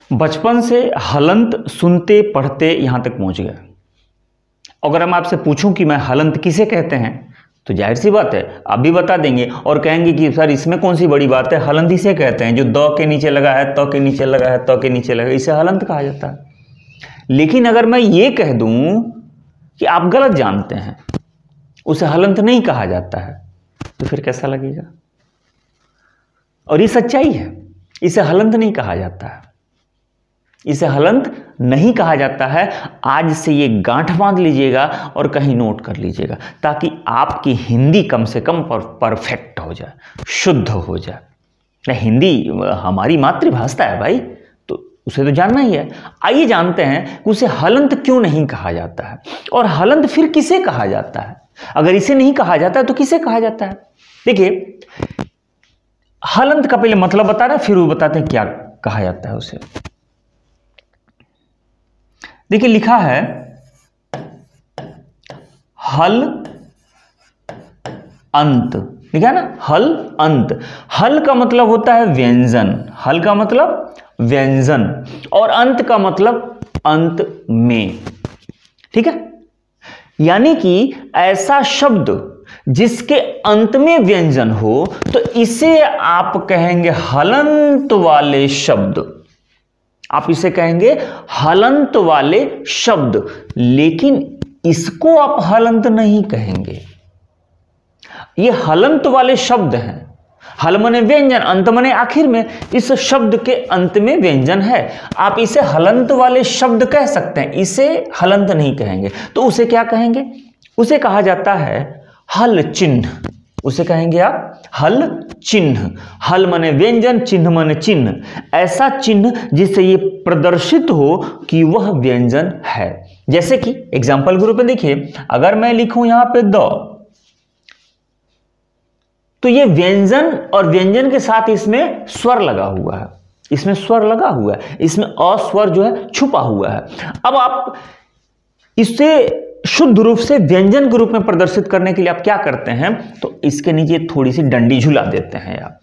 बचपन से हलंत सुनते पढ़ते यहाँ तक पहुँच गए। अगर मैं आपसे पूछूं कि मैं हलंत किसे कहते हैं तो जाहिर सी बात है आप भी बता देंगे और कहेंगे कि सर इसमें कौन सी बड़ी बात है, हलंत इसे कहते हैं जो द के नीचे लगा है, त के नीचे लगा है, त के नीचे लगा है, इसे हलंत कहा जाता है। लेकिन अगर मैं ये कह दूं कि आप गलत जानते हैं, उसे हलंत नहीं कहा जाता है, तो फिर कैसा लगेगा? और ये सच्चाई है, इसे हलंत नहीं कहा जाता है, इसे हलंत नहीं कहा जाता है। आज से ये गांठ बांध लीजिएगा और कहीं नोट कर लीजिएगा ताकि आपकी हिंदी कम से कम परफेक्ट हो जाए, शुद्ध हो जाए। हिंदी हमारी मातृभाषा है भाई, तो उसे तो जानना ही है। आइए जानते हैं कि उसे हलंत क्यों नहीं कहा जाता है और हलंत फिर किसे कहा जाता है। अगर इसे नहीं कहा जाता है तो किसे कहा जाता है? देखिए, हलंत का पहले मतलब बता रहे हैं, फिर वो बताते हैं क्या कहा जाता है उसे। देखिए लिखा है हल अंत, लिखा है ना, हल अंत। हल का मतलब होता है व्यंजन, हल का मतलब व्यंजन, और अंत का मतलब अंत में, ठीक है। यानी कि ऐसा शब्द जिसके अंत में व्यंजन हो तो इसे आप कहेंगे हलंत वाले शब्द, आप इसे कहेंगे हलंत वाले शब्द। लेकिन इसको आप हलंत नहीं कहेंगे, ये हलंत वाले शब्द हैं। हल मने व्यंजन, अंत मने आखिर में, इस शब्द के अंत में व्यंजन है। आप इसे हलंत वाले शब्द कह सकते हैं, इसे हलंत नहीं कहेंगे। तो उसे क्या कहेंगे? उसे कहा जाता है हल चिन्ह। उसे कहेंगे आप हल चिन्ह। हल मने व्यंजन, चिन्ह मने चिन्ह। ऐसा चिन्ह जिससे ये प्रदर्शित हो कि वह व्यंजन है। जैसे कि एग्जाम्पल के रूप में देखिए, अगर मैं लिखूं यहां पे द, तो ये व्यंजन और व्यंजन के साथ इसमें स्वर लगा हुआ है, इसमें स्वर लगा हुआ है, इसमें अस्वर जो है छुपा हुआ है। अब आप इससे शुद्ध रूप से व्यंजन के रूप में प्रदर्शित करने के लिए आप क्या करते हैं, तो इसके नीचे थोड़ी सी डंडी झुला देते हैं आप।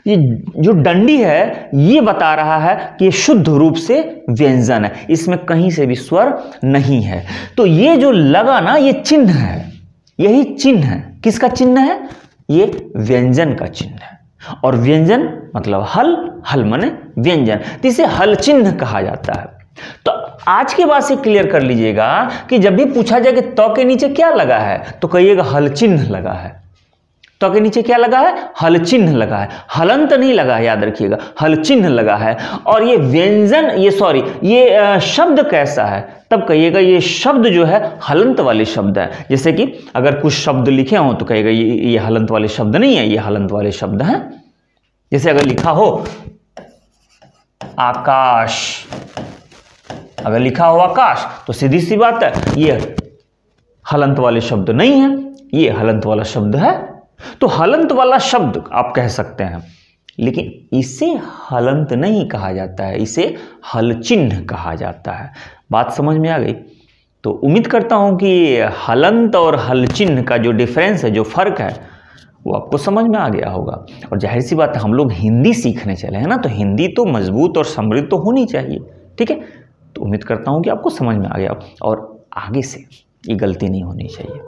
ये जो डंडी है ये बता रहा है कि ये शुद्ध रूप से व्यंजन है, इसमें कहीं से भी स्वर नहीं है। तो ये जो लगा ना, ये चिन्ह है, यही चिन्ह है। किसका चिन्ह है? ये व्यंजन का चिन्ह है। और व्यंजन मतलब हल, हल माने व्यंजन, तो इसे हल चिन्ह कहा जाता है। तो आज के बाद से क्लियर कर लीजिएगा कि जब भी पूछा जाए कि त के नीचे क्या लगा है तो कहिएगा हल चिन्ह लगा है। त के नीचे क्या लगा है? हल चिन्ह लगा है, हलंत नहीं लगा है, याद रखिएगा, हल चिन्ह लगा है। और ये व्यंजन, ये शब्द कैसा है? तब कहिएगा ये शब्द जो है हलंत वाले शब्द है। जैसे कि अगर कुछ शब्द लिखे हों तो कहिएगा ये हलंत वाले शब्द नहीं है, ये हलंत वाले शब्द हैं। जैसे अगर लिखा हो आकाश, अगर लिखा हो आकाश तो सीधी सी बात है ये हलंत वाले शब्द नहीं है, ये हलंत वाला शब्द है। तो हलंत वाला शब्द आप कह सकते हैं, लेकिन इसे हलंत नहीं कहा जाता है, इसे हल चिन्ह कहा जाता है। बात समझ में आ गई? तो उम्मीद करता हूं कि हलंत और हल चिन्ह का जो डिफरेंस है, जो फर्क है, वो आपको समझ में आ गया होगा। और जाहिर सी बात है हम लोग हिंदी सीखने चले हैं ना, तो हिंदी तो मजबूत और समृद्ध तो होनी चाहिए, ठीक है। तो उम्मीद करता हूं कि आपको समझ में आ गया और आगे से ये गलती नहीं होनी चाहिए।